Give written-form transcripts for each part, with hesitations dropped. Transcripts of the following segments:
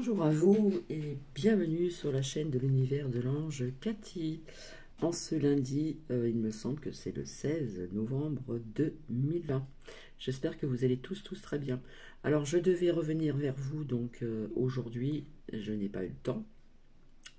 Bonjour à vous et bienvenue sur la chaîne de l'univers de l'ange Cathy. En ce lundi, il me semble que c'est le 16 novembre 2020. J'espère que vous allez tous très bien. Alors je devais revenir vers vous donc aujourd'hui, je n'ai pas eu le temps.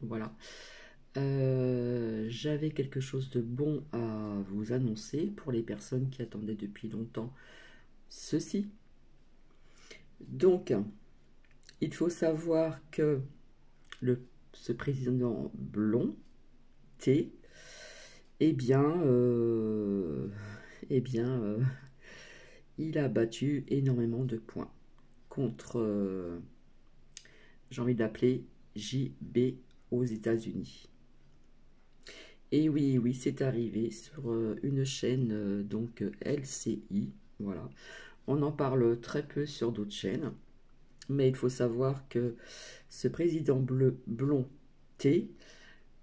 Voilà. J'avais quelque chose de bon à vous annoncer pour les personnes qui attendaient depuis longtemps ceci. Donc, il faut savoir que ce président blond, T, eh bien, il a battu énormément de points contre, j'ai envie d'appeler JB aux États-Unis. Et oui, c'est arrivé sur une chaîne donc LCI, voilà. On en parle très peu sur d'autres chaînes, mais il faut savoir que ce président blond T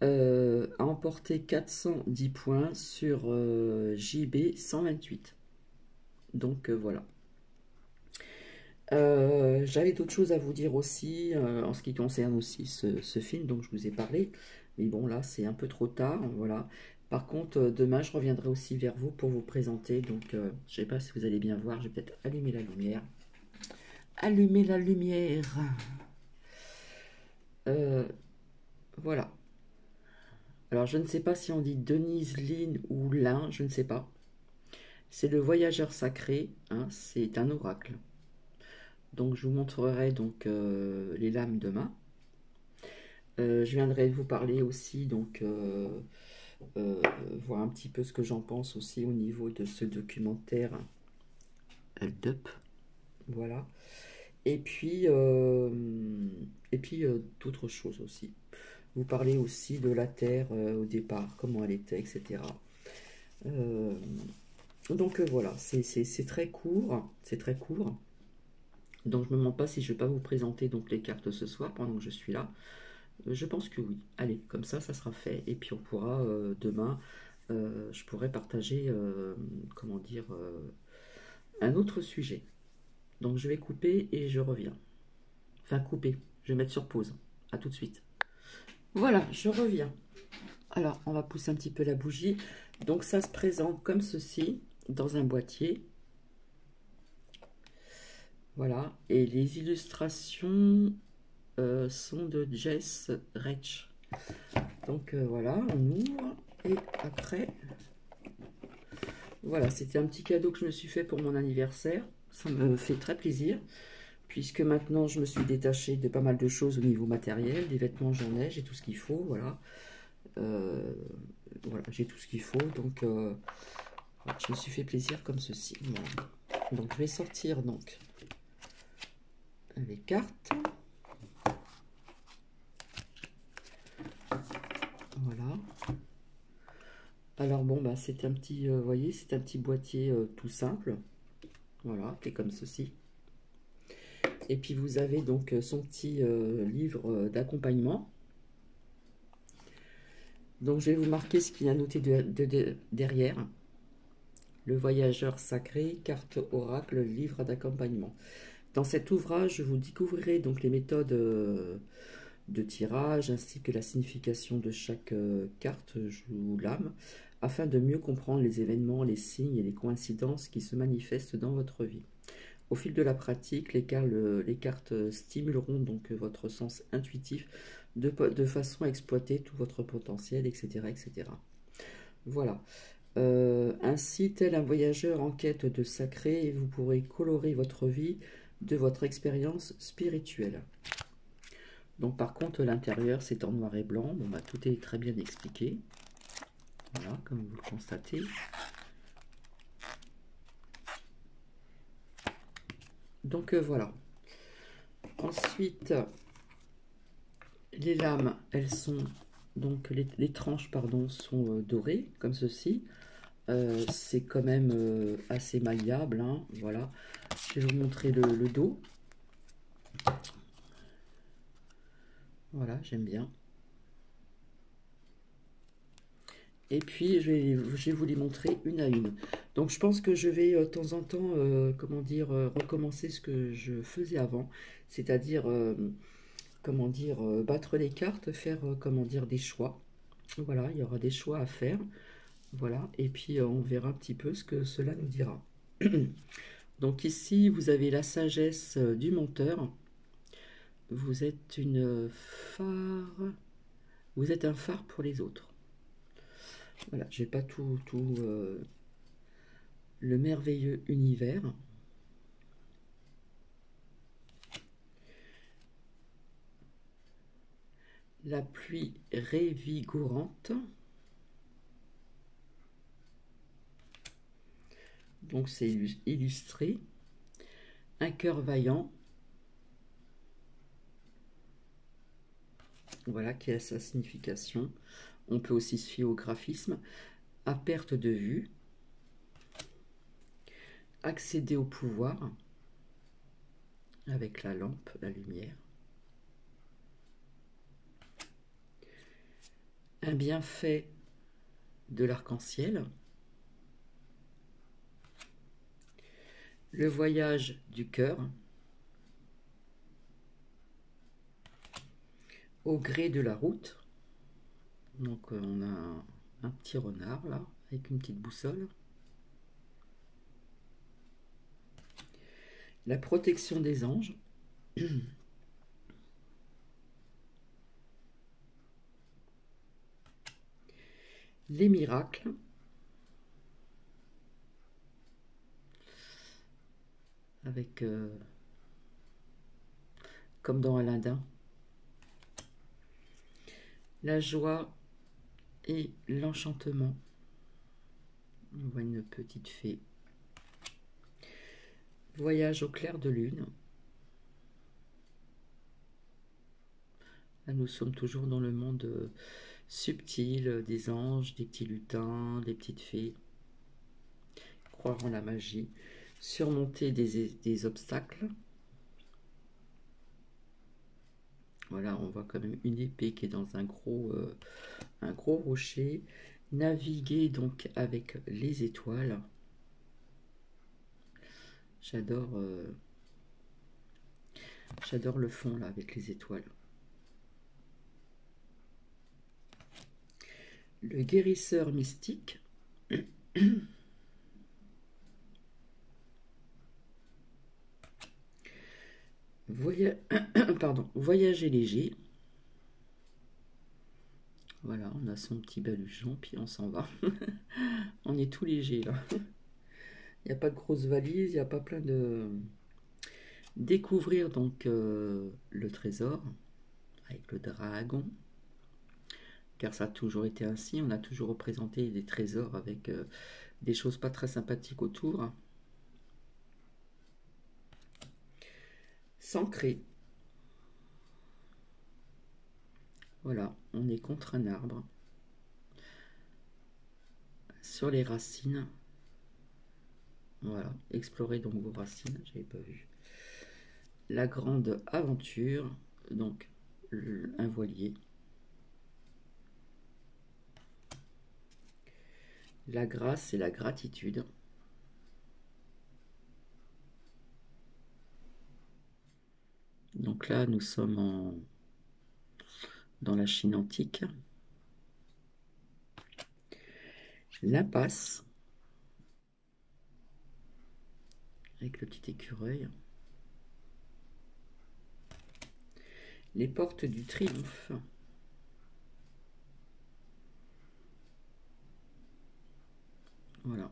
a emporté 410 points sur JB 128. Donc voilà. J'avais d'autres choses à vous dire aussi en ce qui concerne aussi ce film dont je vous ai parlé. Mais bon, là, c'est un peu trop tard. Voilà. Par contre, demain, je reviendrai aussi vers vous pour vous présenter. Donc, je ne sais pas si vous allez bien voir. Je vais peut-être allumer la lumière. Allumer la lumière. Voilà. Alors, je ne sais pas si on dit Denise Lynn ou Lin, je ne sais pas. C'est le voyageur sacré, hein, c'est un oracle. Donc, je vous montrerai donc les lames demain. Je viendrai vous parler aussi, donc, voir un petit peu ce que j'en pense aussi au niveau de ce documentaire Heldup. Voilà. Et puis d'autres choses aussi. Vous parlez aussi de la Terre au départ, comment elle était, etc. Donc voilà, c'est très court, c'est très court. Donc je me demande pas si je vais pas vous présenter donc les cartes ce soir pendant que je suis là. Je pense que oui. Allez, comme ça sera fait. Et puis on pourra demain, je pourrai partager, comment dire, un autre sujet. Donc je vais couper et je reviens. Enfin couper, je vais mettre sur pause. À tout de suite. Voilà, je reviens. Alors, on va pousser un petit peu la bougie. Donc, ça se présente comme ceci, dans un boîtier. Voilà. Et les illustrations sont de Jess Retch. Donc, voilà, on ouvre. Et après, voilà, c'était un petit cadeau que je me suis fait pour mon anniversaire. Ça me fait très plaisir. Puisque maintenant, je me suis détachée de pas mal de choses au niveau matériel. Des vêtements, j'en ai, j'ai tout ce qu'il faut, voilà. Voilà, j'ai tout ce qu'il faut, donc je me suis fait plaisir comme ceci. Voilà. Donc je vais sortir donc les cartes. Voilà. Alors bon, bah c'est un petit, vous voyez, c'est un petit boîtier tout simple. Voilà, qui est comme ceci. Et puis vous avez donc son petit livre d'accompagnement. Donc je vais vous marquer ce qu'il y a noté derrière. Le voyageur sacré, carte oracle, livre d'accompagnement. Dans cet ouvrage, vous découvrirez donc les méthodes de tirage ainsi que la signification de chaque carte ou lame afin de mieux comprendre les événements, les signes et les coïncidences qui se manifestent dans votre vie. Au fil de la pratique, les cartes stimuleront donc votre sens intuitif de façon à exploiter tout votre potentiel, etc. etc. Voilà. Ainsi, tel un voyageur en quête de sacré, vous pourrez colorer votre vie de votre expérience spirituelle. Donc par contre, l'intérieur, c'est en noir et blanc. Bon, bah, tout est très bien expliqué. Voilà, comme vous le constatez. Donc voilà. Ensuite, les lames, elles sont donc les tranches, pardon, sont dorées comme ceci. C'est quand même assez malléable, hein, voilà. Je vais vous montrer le dos. Voilà, j'aime bien. Et puis, je vais vous les montrer une à une. Donc, je pense que je vais de temps en temps, comment dire, recommencer ce que je faisais avant. C'est-à-dire comment dire, battre les cartes, faire, comment dire, des choix. Voilà, il y aura des choix à faire. Voilà, et puis on verra un petit peu ce que cela nous dira. Donc ici, vous avez la sagesse du menteur. Vous êtes une phare. Vous êtes un phare pour les autres. Voilà, j'ai pas tout le merveilleux univers. La pluie révigorante. Donc c'est illustré. Un cœur vaillant. Voilà qui a sa signification. On peut aussi se fier au graphisme. À perte de vue. Accéder au pouvoir. Avec la lampe, la lumière. Un bienfait de l'arc-en-ciel. Le voyage du cœur. Au gré de la route. Donc on a un petit renard là, avec une petite boussole. La protection des anges. Les miracles. Avec, comme dans Aladdin, la joie et l'enchantement. On voit une petite fée. Voyage au clair de lune. Là, nous sommes toujours dans le monde subtil des anges, des petits lutins, des petites fées. Croire en la magie. Surmonter des obstacles. Voilà, on voit quand même une épée qui est dans un gros rocher. Naviguer donc avec les étoiles. J'adore le fond là avec les étoiles. Le guérisseur mystique. Pardon, voyager léger. Voilà, on a son petit baluchon, puis on s'en va. On est tout léger là. Il n'y a pas de grosse valise, il n'y a pas plein de... Découvrir donc le trésor avec le dragon. Car ça a toujours été ainsi, on a toujours représenté des trésors avec des choses pas très sympathiques autour. S'ancrer. Voilà, on est contre un arbre. Sur les racines. Voilà, explorez donc vos racines, j'avais pas vu. La grande aventure, donc un voilier. La grâce et la gratitude. Donc là, nous sommes dans la Chine antique. L'impasse. Avec le petit écureuil. Les portes du triomphe. Voilà.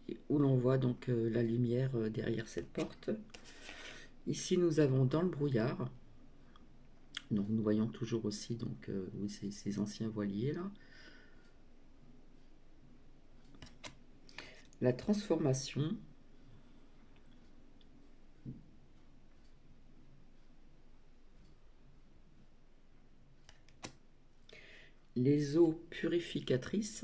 Et où l'on voit donc la lumière derrière cette porte. Ici, nous avons dans le brouillard. Donc, nous voyons toujours aussi donc oui, ces anciens voiliers là. La transformation. Les eaux purificatrices.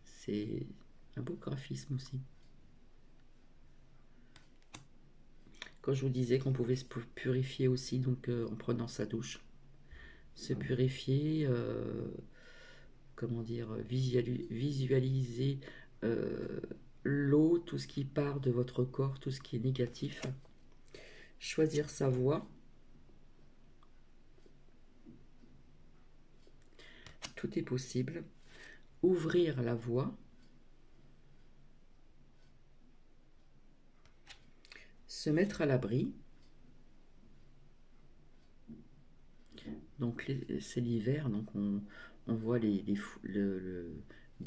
C'est un beau graphisme aussi. Quand je vous disais qu'on pouvait se purifier aussi donc en prenant sa douche. Se purifier, comment dire, visualiser l'eau, tout ce qui part de votre corps, tout ce qui est négatif. Choisir sa voie. Tout est possible. Ouvrir la voie. Se mettre à l'abri. Donc c'est l'hiver, donc on voit des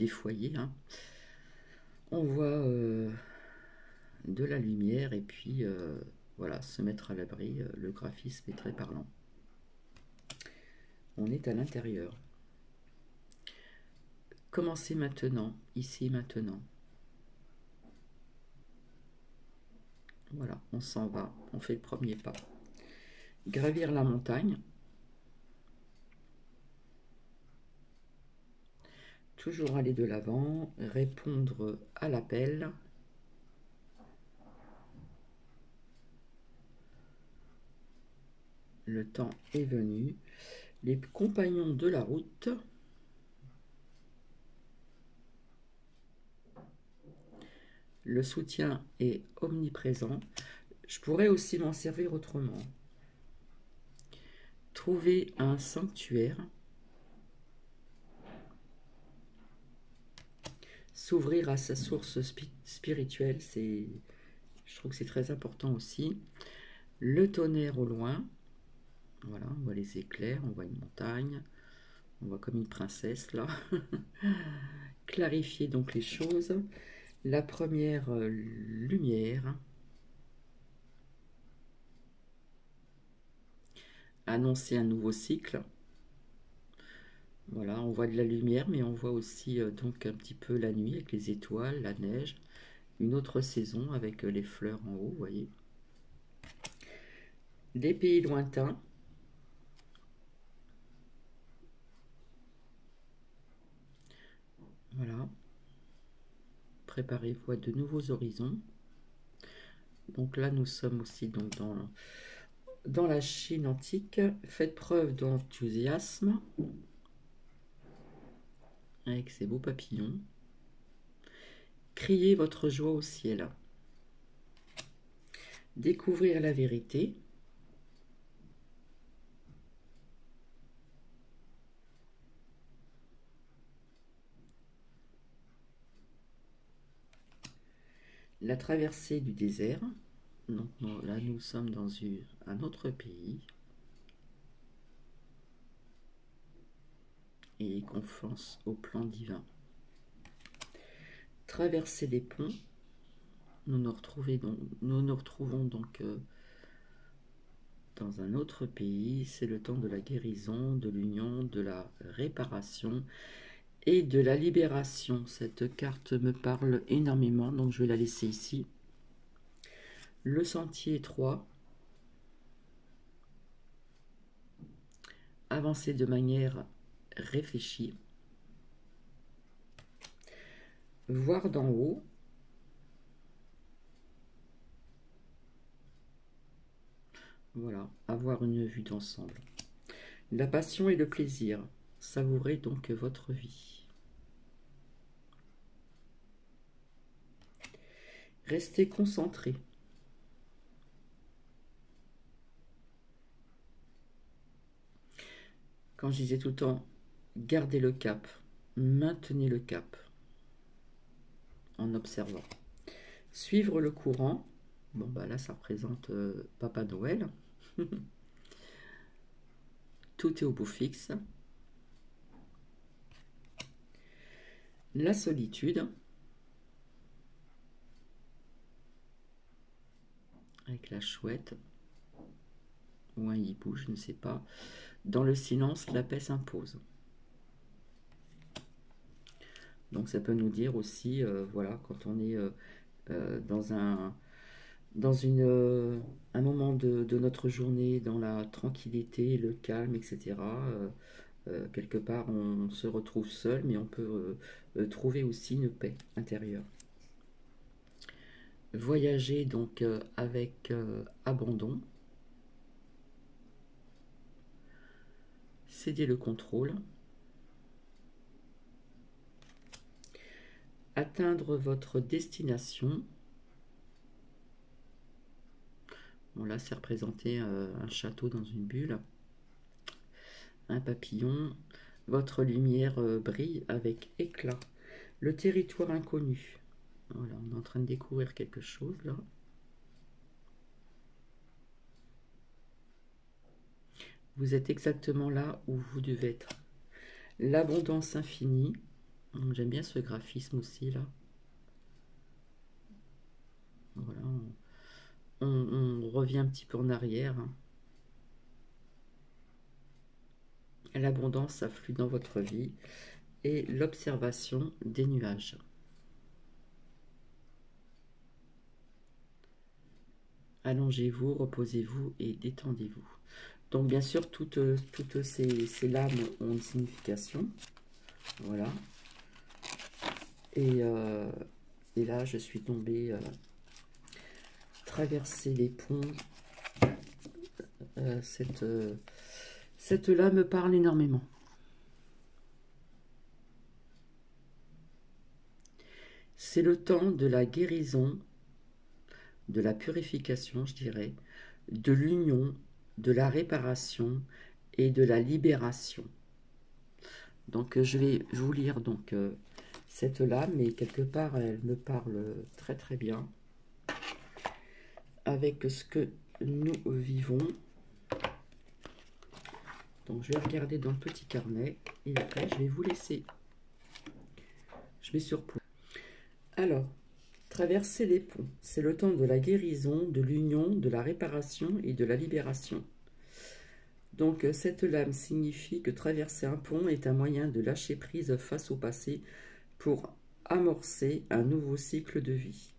foyers. Hein. On voit de la lumière et puis voilà, se mettre à l'abri. Le graphisme est très parlant. On est à l'intérieur. Commencez maintenant, ici maintenant. Voilà, on s'en va, on fait le premier pas. Gravir la montagne. Toujours aller de l'avant, répondre à l'appel. Le temps est venu. Les compagnons de la route. Le soutien est omniprésent. Je pourrais aussi m'en servir autrement. Trouver un sanctuaire. S'ouvrir à sa source spirituelle, je trouve que c'est très important aussi. Le tonnerre au loin. Voilà, on voit les éclairs, on voit une montagne. On voit comme une princesse là. Clarifier donc les choses. La première lumière. Annoncer un nouveau cycle. Voilà, on voit de la lumière, mais on voit aussi donc un petit peu la nuit avec les étoiles, la neige. Une autre saison avec les fleurs en haut, vous voyez. Des pays lointains. Voilà. Préparez-vous à de nouveaux horizons. Donc là, nous sommes aussi donc dans la Chine antique. Faites preuve d'enthousiasme avec ces beaux papillons. Criez votre joie au ciel. Découvrir la vérité. La traversée du désert. Donc là, nous sommes dans un autre pays. Et confiance au plan divin. Traverser des ponts. Nous nous retrouvons donc dans un autre pays. C'est le temps de la guérison, de l'union, de la réparation et de la libération. Cette carte me parle énormément, donc je vais la laisser ici. Le sentier étroit. Avancer de manière réfléchie. Voir d'en haut. Voilà, avoir une vue d'ensemble. La passion et le plaisir. Savourez donc votre vie. Restez concentré. Quand je disais tout le temps, gardez le cap, maintenez le cap en observant. Suivre le courant. Bon, bah là, ça représente Papa Noël. Tout est au beau fixe. La solitude. Avec la chouette. Ou un hibou, je ne sais pas. Dans le silence, la paix s'impose. Donc ça peut nous dire aussi, voilà, quand on est dans un moment de notre journée, dans la tranquillité, le calme, etc., quelque part, on se retrouve seul, mais on peut trouver aussi une paix intérieure. Voyager donc avec abandon. Céder le contrôle. atteindre votre destination. Bon, là, c'est représenté un château dans une bulle, un papillon. Votre lumière brille avec éclat. Le territoire inconnu. Voilà, on est en train de découvrir quelque chose là. Vous êtes exactement là où vous devez être. L'abondance infinie. J'aime bien ce graphisme aussi là. Voilà, on revient un petit peu en arrière. L'abondance afflue dans votre vie et l'observation des nuages. Allongez-vous, reposez-vous et détendez-vous. Donc bien sûr, toutes ces lames ont une signification. Voilà. Et là, je suis tombée, traverser les ponts. Cette lame me parle énormément. C'est le temps de la guérison, de la purification, je dirais, de l'union, de la réparation et de la libération. Donc je vais vous lire donc cette lame, mais quelque part elle me parle très très bien avec ce que nous vivons. Donc je vais regarder dans le petit carnet et après je vais vous laisser. Je vais sur pause. Alors, traverser les ponts, c'est le temps de la guérison, de l'union, de la réparation et de la libération. Donc cette lame signifie que traverser un pont est un moyen de lâcher prise face au passé pour amorcer un nouveau cycle de vie.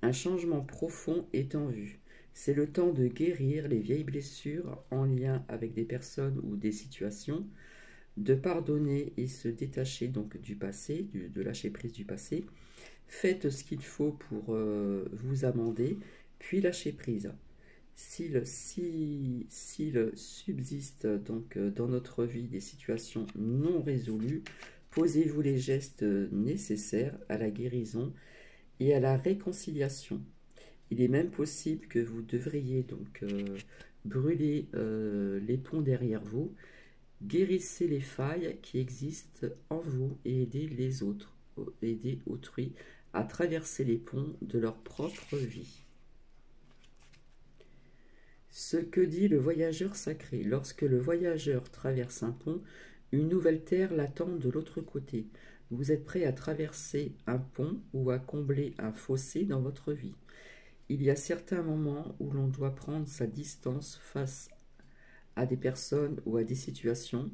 Un changement profond est en vue. C'est le temps de guérir les vieilles blessures en lien avec des personnes ou des situations, de pardonner et se détacher donc du passé, de lâcher prise du passé. Faites ce qu'il faut pour vous amender, puis lâcher prise. S'il subsiste donc dans notre vie des situations non résolues, posez-vous les gestes nécessaires à la guérison et à la réconciliation. Il est même possible que vous devriez donc brûler les ponts derrière vous. Guérissez les failles qui existent en vous et aidez les autres, aidez autrui à traverser les ponts de leur propre vie. Ce que dit le voyageur sacré. Lorsque le voyageur traverse un pont, une nouvelle terre l'attend de l'autre côté. Vous êtes prêt à traverser un pont ou à combler un fossé dans votre vie. Il y a certains moments où l'on doit prendre sa distance face à des personnes ou à des situations.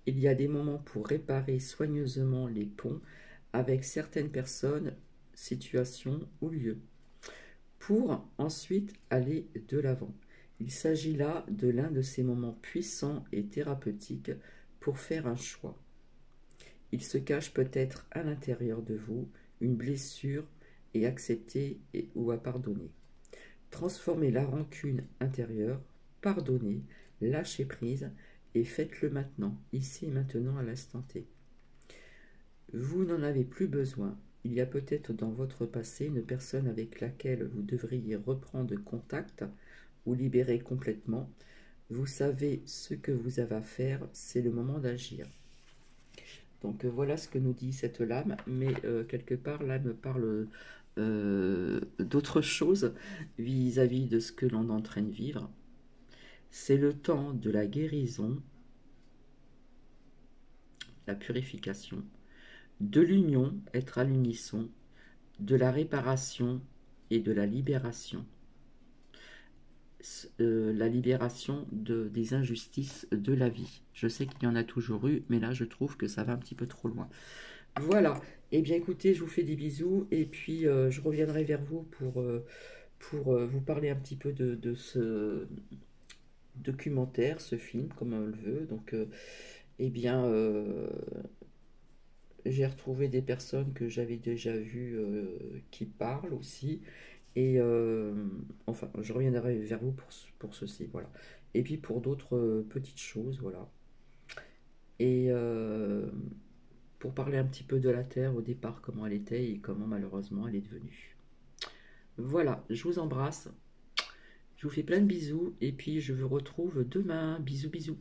Il y a des moments pour réparer soigneusement les ponts avec certaines personnes, situations ou lieux, pour ensuite aller de l'avant. Il s'agit là de l'un de ces moments puissants et thérapeutiques pour faire un choix. Il se cache peut-être à l'intérieur de vous une blessure et accepter ou à pardonner. Transformez la rancune intérieure, pardonnez, lâchez prise et faites-le maintenant, ici et maintenant à l'instant T. Vous n'en avez plus besoin. Il y a peut-être dans votre passé une personne avec laquelle vous devriez reprendre contact ou libérer complètement. Vous savez ce que vous avez à faire, c'est le moment d'agir. Donc voilà ce que nous dit cette lame, mais quelque part là me parle d'autre chose vis-à-vis de ce que l'on est en train de vivre. C'est le temps de la guérison, la purification, de l'union, être à l'unisson, de la réparation et de la libération. La libération des injustices de la vie. Je sais qu'il y en a toujours eu, mais là je trouve que ça va un petit peu trop loin. Voilà, eh bien écoutez, je vous fais des bisous et puis je reviendrai vers vous pour vous parler un petit peu de ce documentaire, ce film, comme on le veut. Donc, eh bien, j'ai retrouvé des personnes que j'avais déjà vues qui parlent aussi. Et enfin, je reviendrai vers vous pour ceci, voilà. Et puis pour d'autres petites choses, voilà. Et pour parler un petit peu de la Terre au départ, comment elle était et comment malheureusement elle est devenue. Voilà, je vous embrasse, je vous fais plein de bisous et puis je vous retrouve demain. Bisous bisous.